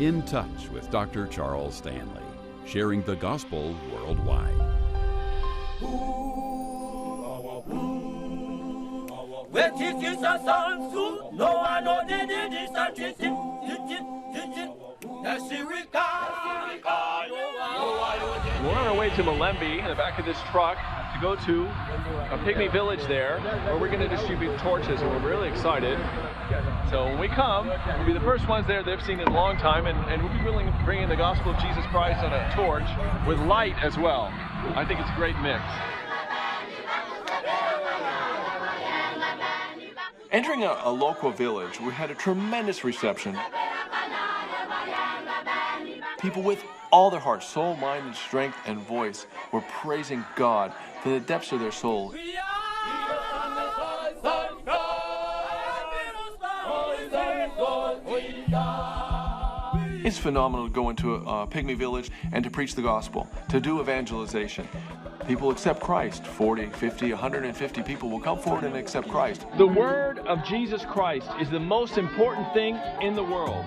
In Touch with Dr. Charles Stanley, sharing the gospel worldwide. We're on our way to Malembe in the back of this truck to go to a pygmy village there where we're going to distribute torches, and we're really excited. So when we come, we'll be the first ones there they've seen in a long time, and we'll be willing to bring in the gospel of Jesus Christ on a torch with light as well. I think it's a great mix. Entering a local village, we had a tremendous reception. People with all their heart, soul, mind, and strength and voice were praising God from the depths of their soul. It's phenomenal to go into a pygmy village and to preach the gospel, to do evangelization. People accept Christ. 40, 50, 150 people will come forward and accept Christ. The word of Jesus Christ is the most important thing in the world.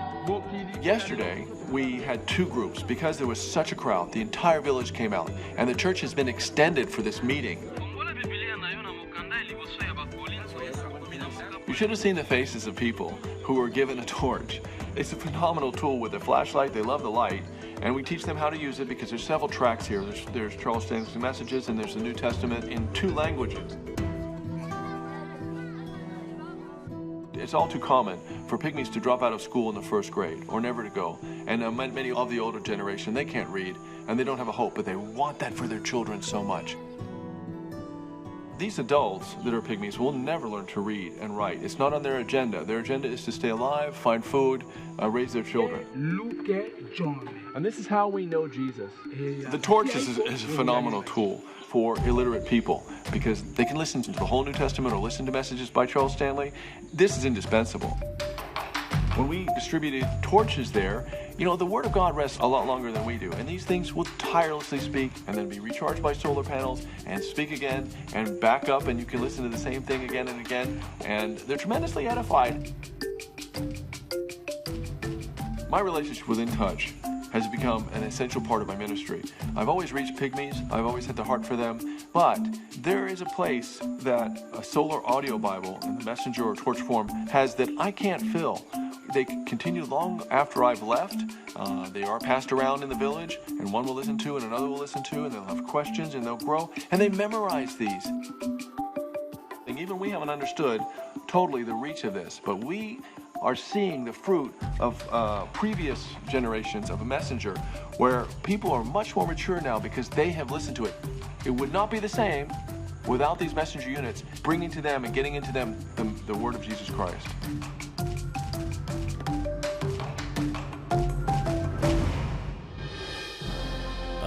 Yesterday, we had two groups. Because there was such a crowd, the entire village came out, and the church has been extended for this meeting. You should have seen the faces of people who were given a torch. It's a phenomenal tool with a flashlight. They love the light. And we teach them how to use it because there's several tracks here. There's Charles Stanley's messages, and there's the New Testament in 2 languages. It's all too common for pygmies to drop out of school in the first grade or never to go. And many of the older generation, they can't read and they don't have a hope, but they want that for their children so much. These adults that are pygmies will never learn to read and write. It's not on their agenda. Their agenda is to stay alive, find food, raise their children. Look at John. And this is how we know Jesus. The torch is a phenomenal tool for illiterate people because they can listen to the whole New Testament or listen to messages by Charles Stanley. This is indispensable. When we distributed torches there, you know, the Word of God rests a lot longer than we do. And these things will tirelessly speak and then be recharged by solar panels and speak again and back up, and you can listen to the same thing again and again. And they're tremendously edified. My relationship with In Touch has become an essential part of my ministry. I've always reached pygmies. I've always had the heart for them. But there is a place that a solar audio Bible in the messenger or torch form has that I can't fill. They continue long after I've left. They are passed around in the village, and one will listen to and another will listen to, and they'll have questions and they'll grow, and they memorize these. And even we haven't understood totally the reach of this, but we are seeing the fruit of previous generations of a messenger where people are much more mature now because they have listened to it. It would not be the same without these messenger units bringing to them and getting into them the word of Jesus Christ.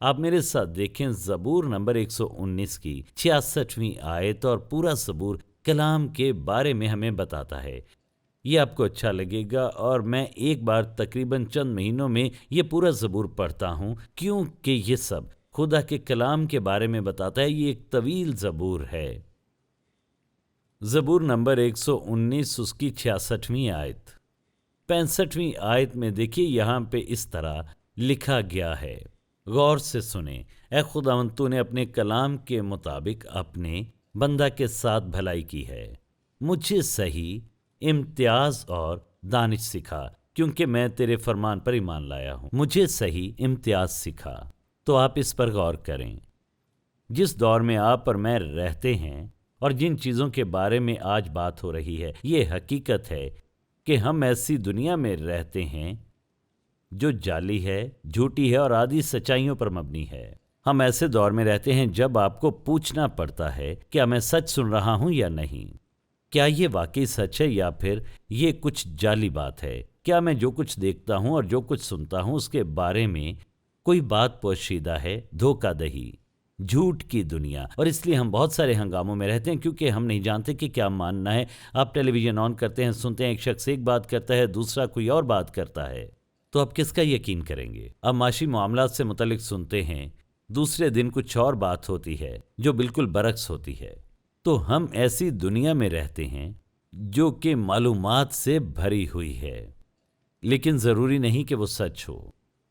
آپ میرے ساتھ دیکھیں زبور number 119 کی 66ویں آیت، اور پورا زبور کلام کے بارے میں ہمیں بتاتا ہے۔ یہ آپ کو اچھا لگے گا، اور میں ایک بار تقریباً چند مہینوں میں یہ پورا زبور پڑھتا ہوں، کیونکہ یہ سب خدا کے کلام کے بارے میں بتاتا ہے۔ یہ ایک طویل زبور ہے۔ زبور نمبر 119 اس کی 66ویں آیت، 65ویں آیت میں دیکھیے، یہاں پہ اس طرح لکھا گیا ہے، غور سے سنیں۔ اے خداوند، تو نے اپنے کلام کے مطابق اپنے بندہ کے ساتھ بھلائی کی ہے۔ مجھے صحیح امتیاز اور دانش سکھا، کیونکہ میں تیرے فرمان پر ایمان لایا ہوں۔ مجھے صحیح امتیاز سکھا۔ تو آپ اس پر غور کریں۔ جس دور میں آپ اور میں رہتے ہیں اور جن چیزوں کے بارے میں آج بات ہو رہی ہے، یہ حقیقت ہے کہ ہم ایسی دنیا میں رہتے ہیں جو جعلی ہے، جھوٹی ہے اور آدھی سچائیوں پر مبنی ہے۔ ہم ایسے دور میں رہتے ہیں جب آپ کو پوچھنا پڑتا ہے کیا میں سچ سن رہا ہوں یا نہیں، کیا یہ واقعی سچ ہے یا پھر یہ کچھ جعلی بات ہے، کیا میں جو کچھ دیکھتا ہوں اور جو کچھ سنتا ہوں اس کے بارے میں کوئی بات پوشیدہ ہے۔ دھوکہ دہی، جھوٹ کی دنیا، اور اس لیے ہم بہت سارے ہنگاموں میں رہتے ہیں کیونکہ ہم نہیں جانتے کہ کیا ماننا ہے۔ آپ ٹیلی ویژن آن کرتے ہیں، سنتے ہیں ایک شخص ایک بات کرتا ہے، دوسرا کوئی اور بات کرتا ہے، تو آپ کس کا یقین کریں گے؟ آپ معاشی معاملات سے متعلق سنتے ہیں، دوسرے دن کچھ اور بات ہوتی ہے جو بالکل برعکس ہوتی ہے۔ تو ہم ایسی دنیا میں رہتے ہیں جو کہ معلومات سے بھری ہوئی ہے، لیکن ضروری نہیں کہ وہ سچ ہو۔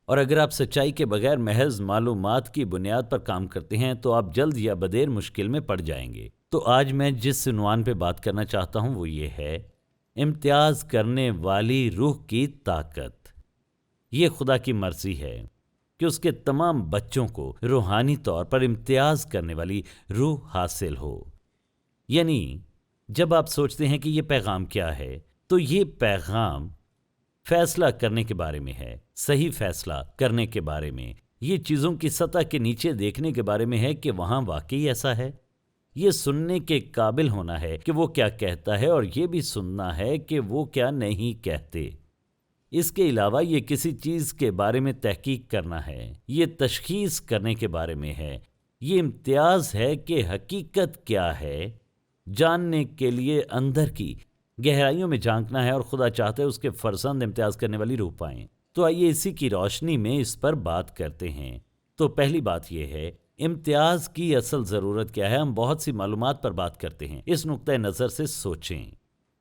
اور اگر آپ سچائی کے بغیر محض معلومات کی بنیاد پر کام کرتے ہیں تو آپ جلد یا بدیر مشکل میں پڑ جائیں گے۔ تو آج میں جس عنوان پہ بات کرنا چاہتا ہوں وہ یہ ہے، امتیاز کرنے والی روح کی طاقت۔ یہ خدا کی مرضی ہے کہ اس کے تمام بچوں کو روحانی طور پر امتیاز کرنے والی روح حاصل ہو۔ یعنی جب آپ سوچتے ہیں کہ یہ پیغام کیا ہے، تو یہ پیغام فیصلہ کرنے کے بارے میں ہے، صحیح فیصلہ کرنے کے بارے میں، یہ چیزوں کی سطح کے نیچے دیکھنے کے بارے میں ہے کہ وہاں واقعی ایسا ہے۔ یہ سننے کے قابل ہونا ہے کہ وہ کیا کہتا ہے، اور یہ بھی سننا ہے کہ وہ کیا نہیں کہتے۔ اس کے علاوہ یہ کسی چیز کے بارے میں تحقیق کرنا ہے، یہ تشخیص کرنے کے بارے میں ہے۔ یہ امتیاز ہے کہ حقیقت کیا ہے، جاننے کے لیے اندر کی گہرائیوں میں جھانکنا ہے، اور خدا چاہتا ہے اس کے فرزند امتیاز کرنے والی روح پائیں۔ تو آئیے اسی کی روشنی میں اس پر بات کرتے ہیں۔ تو پہلی بات یہ ہے، امتیاز کی اصل ضرورت کیا ہے؟ ہم بہت سی معلومات پر بات کرتے ہیں، اس نقطۂ نظر سے سوچیں۔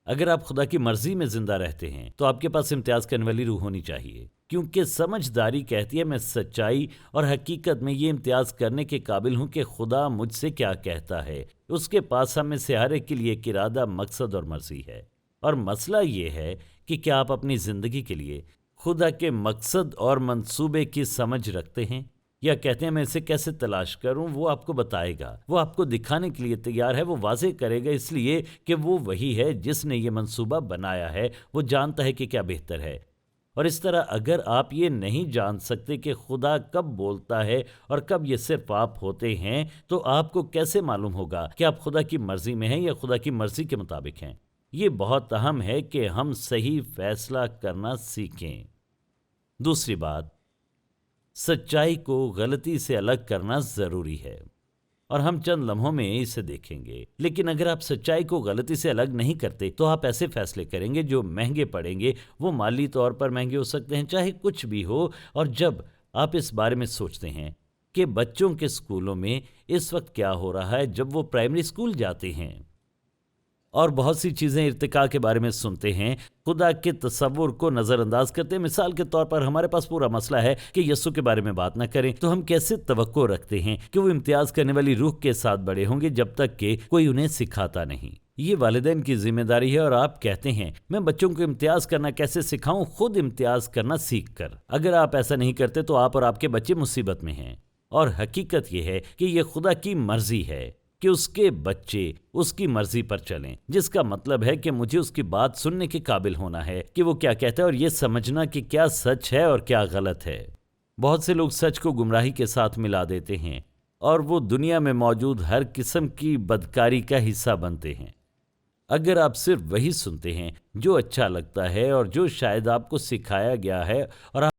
اگر آپ خدا کی مرضی میں زندہ رہتے ہیں تو آپ کے پاس امتیاز کرنے والی روح ہونی چاہیے، کیونکہ سمجھداری کہتی ہے میں سچائی اور حقیقت میں یہ امتیاز کرنے کے قابل ہوں کہ خدا مجھ سے کیا کہتا ہے۔ اس کے پاس ہم میں سے ہر ایک کے لیے ایک ارادہ، مقصد اور مرضی ہے، اور مسئلہ یہ ہے کہ کیا آپ اپنی زندگی کے لیے خدا کے مقصد اور منصوبے کی سمجھ رکھتے ہیں، یا کہتے ہیں میں اسے کیسے تلاش کروں؟ وہ آپ کو بتائے گا، وہ آپ کو دکھانے کے لیے تیار ہے، وہ واضح کرے گا، اس لیے کہ وہ وہی ہے جس نے یہ منصوبہ بنایا ہے، وہ جانتا ہے کہ کیا بہتر ہے۔ اور اس طرح اگر آپ یہ نہیں جان سکتے کہ خدا کب بولتا ہے اور کب یہ صرف آپ ہوتے ہیں، تو آپ کو کیسے معلوم ہوگا کہ آپ خدا کی مرضی میں ہیں یا خدا کی مرضی کے مطابق ہیں؟ یہ بہت اہم ہے کہ ہم صحیح فیصلہ کرنا سیکھیں۔ دوسری بات، سچائی کو غلطی سے الگ کرنا ضروری ہے، اور ہم چند لمحوں میں اسے دیکھیں گے۔ لیکن اگر آپ سچائی کو غلطی سے الگ نہیں کرتے تو آپ ایسے فیصلے کریں گے جو مہنگے پڑیں گے، وہ مالی طور پر مہنگے ہو سکتے ہیں، چاہے کچھ بھی ہو۔ اور جب آپ اس بارے میں سوچتے ہیں کہ بچوں کے اسکولوں میں اس وقت کیا ہو رہا ہے جب وہ پرائمری اسکول جاتے ہیں، اور بہت سی چیزیں ارتقاء کے بارے میں سنتے ہیں، خدا کے تصور کو نظر انداز کرتے ہیں۔ مثال کے طور پر ہمارے پاس پورا مسئلہ ہے کہ یسوع کے بارے میں بات نہ کریں، تو ہم کیسے توقع رکھتے ہیں کہ وہ امتیاز کرنے والی روح کے ساتھ بڑے ہوں گے جب تک کہ کوئی انہیں سکھاتا نہیں؟ یہ والدین کی ذمہ داری ہے، اور آپ کہتے ہیں میں بچوں کو امتیاز کرنا کیسے سکھاؤں؟ خود امتیاز کرنا سیکھ کر۔ اگر آپ ایسا نہیں کرتے تو آپ اور آپ کے بچے مصیبت میں ہیں، اور حقیقت یہ ہے کہ یہ خدا کی مرضی ہے کہ اس کے بچے اس کی مرضی پر چلیں، جس کا مطلب ہے کہ مجھے اس کی بات سننے کے قابل ہونا ہے کہ وہ کیا کہتا ہے، اور یہ سمجھنا کہ کیا سچ ہے اور کیا غلط ہے۔ بہت سے لوگ سچ کو گمراہی کے ساتھ ملا دیتے ہیں، اور وہ دنیا میں موجود ہر قسم کی بدکاری کا حصہ بنتے ہیں۔ اگر آپ صرف وہی سنتے ہیں جو اچھا لگتا ہے اور جو شاید آپ کو سکھایا گیا ہے، اور آپ